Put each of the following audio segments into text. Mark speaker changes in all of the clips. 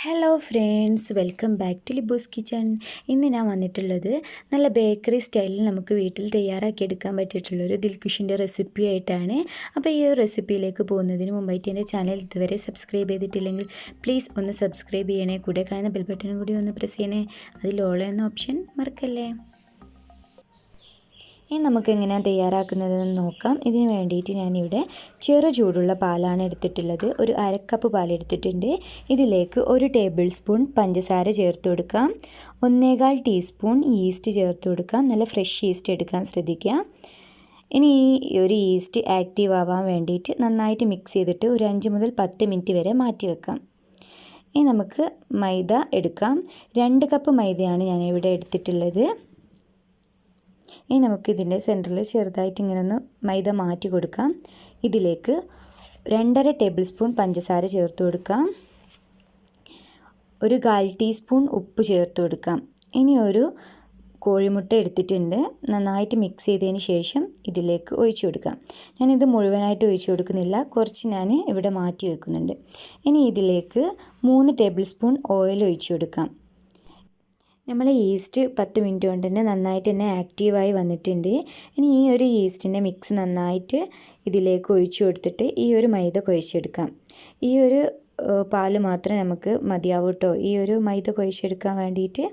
Speaker 1: Hello friends, welcome back to Libu's kitchen. ഇന്ന് ഞാൻ വന്നിട്ടുള്ളത് നല്ല ബേക്കറി സ്റ്റൈലിൽ നമുക്ക് വീട്ടിൽ തയ്യാറാക്കിയെടുക്കാൻ പറ്റിയിട്ടുള്ളൊരു ദിൽകുഷിൻ്റെ റെസിപ്പി ആയിട്ടാണ്. അപ്പോൾ ഈ ഒരു റെസിപ്പിയിലേക്ക് പോകുന്നതിന് മുമ്പായിട്ട് എൻ്റെ ചാനൽ ഇതുവരെ സബ്സ്ക്രൈബ് ചെയ്തിട്ടില്ലെങ്കിൽ പ്ലീസ് ഒന്ന് സബ്സ്ക്രൈബ് ചെയ്യണേ. കൂടെ കാണുന്ന ബെൽ ബട്ടണും കൂടി ഒന്ന് പ്രസ് ചെയ്യണേ. അതിൽ ഓൾ എന്ന ഓപ്ഷൻ മറക്കല്ലേ. ഇനി നമുക്ക് എങ്ങനെയാണ് തയ്യാറാക്കുന്നതെന്ന് നോക്കാം. ഇതിന് വേണ്ടിയിട്ട് ഞാനിവിടെ ചെറു ചൂടുള്ള പാലാണ് എടുത്തിട്ടുള്ളത്. ഒരു അരക്കപ്പ് പാലെടുത്തിട്ടുണ്ട്. ഇതിലേക്ക് 1 ടേബിൾ സ്പൂൺ പഞ്ചസാര ചേർത്ത് കൊടുക്കാം. 1.25 ടീസ്പൂൺ ഈസ്റ്റ് ചേർത്ത് കൊടുക്കാം. നല്ല ഫ്രഷ് ഈസ്റ്റ് എടുക്കാൻ ശ്രദ്ധിക്കുക. ഇനി ഈ ഒരു ഈസ്റ്റ് ആക്റ്റീവ് ആവാൻ വേണ്ടിയിട്ട് നന്നായിട്ട് മിക്സ് ചെയ്തിട്ട് ഒരു 5 മുതൽ 10 മിനിറ്റ് വരെ മാറ്റി വെക്കാം. ഇനി നമുക്ക് മൈദ എടുക്കാം. 2 കപ്പ് മൈദയാണ് ഞാനിവിടെ എടുത്തിട്ടുള്ളത്. ഇനി നമുക്കിതിൻ്റെ സെൻറ്ററിൽ ചെറുതായിട്ട് ഇങ്ങനെ ഒന്ന് മൈദ മാറ്റി കൊടുക്കാം. ഇതിലേക്ക് 2.5 ടേബിൾ സ്പൂൺ പഞ്ചസാര ചേർത്ത് കൊടുക്കാം. ഒരു 1/4 ടീസ്പൂൺ ഉപ്പ് ചേർത്ത് കൊടുക്കാം. ഇനി ഒരു കോഴിമുട്ട എടുത്തിട്ടുണ്ട്. നന്നായിട്ട് മിക്സ് ചെയ്തതിന് ശേഷം ഇതിലേക്ക് ഒഴിച്ചു കൊടുക്കാം. ഞാനിത് മുഴുവനായിട്ട് ഒഴിച്ചു കൊടുക്കുന്നില്ല, കുറച്ച് ഞാൻ ഇവിടെ മാറ്റി വെക്കുന്നുണ്ട്. ഇനി ഇതിലേക്ക് 3 ടേബിൾ സ്പൂൺ ഓയിൽ ഒഴിച്ചു കൊടുക്കാം. നമ്മൾ ഈസ്റ്റ് 10 മിനിറ്റ് കൊണ്ട് തന്നെ നന്നായിട്ട് തന്നെ ആക്റ്റീവായി വന്നിട്ടുണ്ട്. ഇനി ഈ ഒരു ഈസ്റ്റിൻ്റെ മിക്സ് നന്നായിട്ട് ഇതിലേക്ക് ഒഴിച്ചു കൊടുത്തിട്ട് ഈ ഒരു മൈദ കുഴച്ചെടുക്കാം. ഈ ഒരു പാല് മാത്രം നമുക്ക് മതിയാവും കേട്ടോ, ഈ ഒരു മൈദ കുഴച്ചെടുക്കാൻ വേണ്ടിയിട്ട്.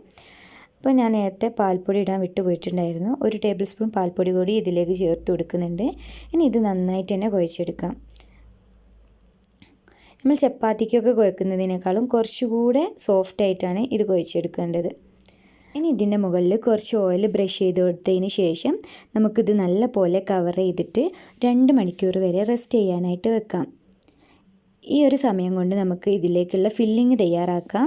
Speaker 1: അപ്പോൾ ഞാൻ നേരത്തെ പാൽപ്പൊടി ഇടാൻ വിട്ടുപോയിട്ടുണ്ടായിരുന്നു. 1 ടേബിൾ സ്പൂൺ പാൽപ്പൊടി കൂടി ഇതിലേക്ക് ചേർത്ത് കൊടുക്കുന്നുണ്ട്. ഇനി ഇത് നന്നായിട്ട് തന്നെ കുഴച്ചെടുക്കാം. നമ്മൾ ചപ്പാത്തിക്കൊക്കെ കുഴക്കുന്നതിനേക്കാളും കുറച്ചുകൂടെ സോഫ്റ്റായിട്ടാണ് ഇത് കുഴച്ചെടുക്കേണ്ടത്. ഇനി ഇതിൻ്റെ മുകളിൽ കുറച്ച് ഓയിൽ ബ്രഷ് ചെയ്ത് കൊടുത്തതിന് ശേഷം നമുക്കിത് നല്ല പോലെ കവർ ചെയ്തിട്ട് 2 മണിക്കൂർ വരെ റെസ്റ്റ് ചെയ്യാനായിട്ട് വെക്കാം. ഈ ഒരു സമയം കൊണ്ട് നമുക്ക് ഇതിലേക്കുള്ള ഫില്ലിങ് തയ്യാറാക്കാം.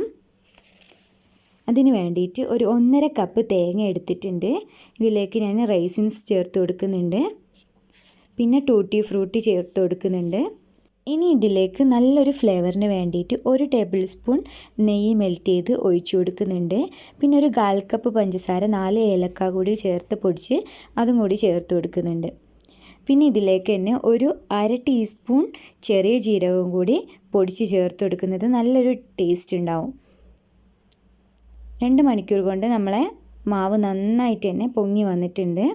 Speaker 1: അതിന് വേണ്ടിയിട്ട് ഒരു 1.5 കപ്പ് തേങ്ങ എടുത്തിട്ടുണ്ട്. ഇതിലേക്ക് ഞാൻ റൈസിൻസ് ചേർത്ത് കൊടുക്കുന്നുണ്ട്. പിന്നെ ടൂട്ടി ഫ്രൂട്ടി ചേർത്ത് കൊടുക്കുന്നുണ്ട്. ഇനി ഇതിലേക്ക് നല്ലൊരു ഫ്ലേവറിന് വേണ്ടിയിട്ട് 1 ടേബിൾ സ്പൂൺ നെയ്യ് മെൽറ്റ് ചെയ്ത് ഒഴിച്ചു കൊടുക്കുന്നുണ്ട്. പിന്നെ ഒരു 1/4 കപ്പ് പഞ്ചസാര 4 ഏലക്ക കൂടി ചേർത്ത് പൊടിച്ച് അതും കൂടി ചേർത്ത് കൊടുക്കുന്നുണ്ട്. പിന്നെ ഇതിലേക്ക് തന്നെ ഒരു 1/2 ടീസ്പൂൺ ചെറിയ ജീരകവും കൂടി പൊടിച്ച് ചേർത്ത് കൊടുക്കുന്നത് നല്ലൊരു ടേസ്റ്റ് ഉണ്ടാവും. 2 മണിക്കൂർ കൊണ്ട് നമ്മളെ മാവ് നന്നായിട്ട് തന്നെ പൊങ്ങി വന്നിട്ടുണ്ട്.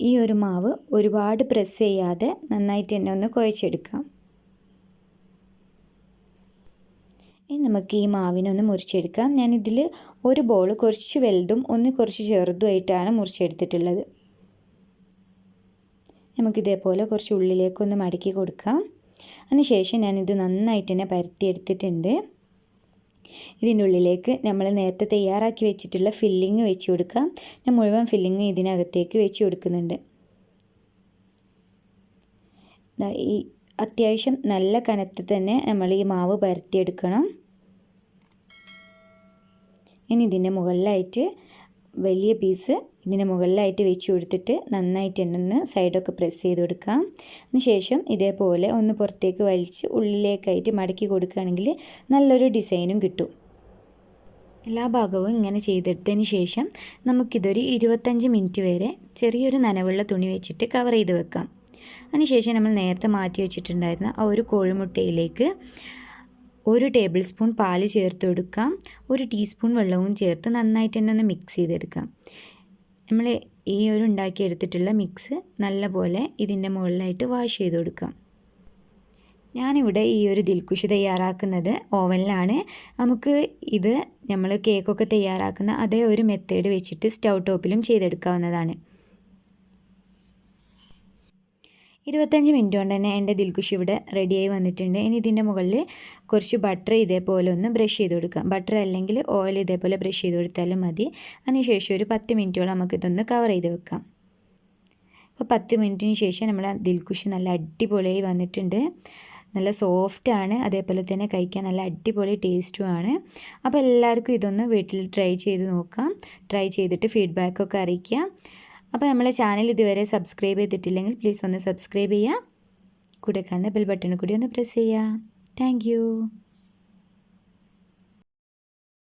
Speaker 1: ഈ ഒരു മാവ് ഒരുപാട് പ്രസ് ചെയ്യാതെ നന്നായിട്ട് തന്നെ ഒന്ന് കുഴച്ചെടുക്കാം. ഇനി നമുക്ക് ഈ മാവിനൊന്ന് മുറിച്ചെടുക്കാം. ഞാനിതിൽ ഒരു ബോൾ കുറച്ച് വലുതും ഒന്ന് കുറച്ച് ചെറുതുമായിട്ടാണ് മുറിച്ചെടുത്തിട്ടുള്ളത്. നമുക്കിതേപോലെ കുറച്ച് ഉള്ളിലേക്കൊന്ന് മടക്കി കൊടുക്കാം. അതിനുശേഷം ഞാനിത് നന്നായിട്ട് തന്നെ പരത്തിയെടുത്തിട്ടുണ്ട്. ഇതിൻ്റെ ഉള്ളിലേക്ക് നമ്മൾ നേരത്തെ തയ്യാറാക്കി വെച്ചിട്ടുള്ള ഫില്ലിങ് വെച്ച് കൊടുക്കാം. ഞാൻ മുഴുവൻ ഫില്ലിങ് ഇതിനകത്തേക്ക് വെച്ച് കൊടുക്കുന്നുണ്ട്. ഈ അത്യാവശ്യം നല്ല കനത്തിൽ തന്നെ നമ്മൾ ഈ മാവ് പരത്തിയെടുക്കണം. ഇനി ഇതിൻ്റെ മുകളിലായിട്ട് വലിയ പീസ് ഇതിൻ്റെ മുകളിലായിട്ട് വെച്ച് കൊടുത്തിട്ട് നന്നായിട്ട് തന്നെ ഒന്ന് സൈഡൊക്കെ പ്രസ് ചെയ്ത് കൊടുക്കാം. അതിനുശേഷം ഇതേപോലെ ഒന്ന് പുറത്തേക്ക് വലിച്ച് ഉള്ളിലേക്കായിട്ട് മടക്കി കൊടുക്കുകയാണെങ്കിൽ നല്ലൊരു ഡിസൈനും കിട്ടും. എല്ലാ ഭാഗവും ഇങ്ങനെ ചെയ്തെടുത്തതിന് ശേഷം നമുക്കിതൊരു 25 മിനിറ്റ് വരെ ചെറിയൊരു നനവുള്ള തുണി വെച്ചിട്ട് കവർ ചെയ്ത് വെക്കാം. അതിനുശേഷം നമ്മൾ നേരത്തെ മാറ്റി വെച്ചിട്ടുണ്ടായിരുന്ന ആ ഒരു കോഴിമുട്ടയിലേക്ക് 1 ടേബിൾ സ്പൂൺ പാല് ചേർത്ത് കൊടുക്കാം. 1 ടീസ്പൂൺ വെള്ളവും ചേർത്ത് നന്നായിട്ട് തന്നെ ഒന്ന് മിക്സ് ചെയ്തെടുക്കാം. നമ്മൾ ഈ ഒരു ഉണ്ടാക്കിയെടുത്തിട്ടുള്ള മിക്സ് നല്ലപോലെ ഇതിൻ്റെ മുകളിലായിട്ട് വാഷ് ചെയ്ത് കൊടുക്കാം. ഞാനിവിടെ ഈ ഒരു ദിൽകുഷ് തയ്യാറാക്കുന്നത് ഓവനിലാണ്. നമുക്ക് ഇത് നമ്മൾ കേക്കൊക്കെ തയ്യാറാക്കുന്ന അതേ ഒരു മെത്തേഡ് വെച്ചിട്ട് സ്റ്റൗ ടോപ്പിലും ചെയ്തെടുക്കാവുന്നതാണ്. 25 മിനിറ്റ് കൊണ്ട് തന്നെ എൻ്റെ ദിൽകുഷ് ഇവിടെ റെഡിയായി വന്നിട്ടുണ്ട്. ഇനി ഇതിൻ്റെ മുകളിൽ കുറച്ച് ബട്ടർ ഇതേപോലെ ഒന്ന് ബ്രഷ് ചെയ്ത് കൊടുക്കാം. ബട്ടർ അല്ലെങ്കിൽ ഓയിൽ ഇതേപോലെ ബ്രഷ് ചെയ്ത് കൊടുത്താലും മതി. അതിനുശേഷം ഒരു 10 മിനിറ്റോളം നമുക്കിതൊന്ന് കവർ ചെയ്ത് വെക്കാം. അപ്പോൾ 10 മിനിറ്റിന് ശേഷം നമ്മൾ ദിൽകുഷ് നല്ല അടിപൊളിയായി വന്നിട്ടുണ്ട്. നല്ല സോഫ്റ്റാണ്, അതേപോലെ തന്നെ കഴിക്കാൻ നല്ല അടിപൊളി ടേസ്റ്റുമാണ്. അപ്പോൾ എല്ലാവർക്കും ഇതൊന്ന് വീട്ടിൽ ട്രൈ ചെയ്ത് നോക്കാം. ട്രൈ ചെയ്തിട്ട് ഫീഡ്ബാക്കൊക്കെ അറിയിക്കുക. അപ്പോൾ നമ്മളെ ചാനൽ ഇതുവരെ സബ്സ്ക്രൈബ് ചെയ്തിട്ടില്ലെങ്കിൽ പ്ലീസ് ഒന്ന് സബ്സ്ക്രൈബ് ചെയ്യുക. കൂടെ കാണുന്ന ബെൽ ബട്ടൺ കൂടി ഒന്ന് പ്രസ് ചെയ്യുക. താങ്ക്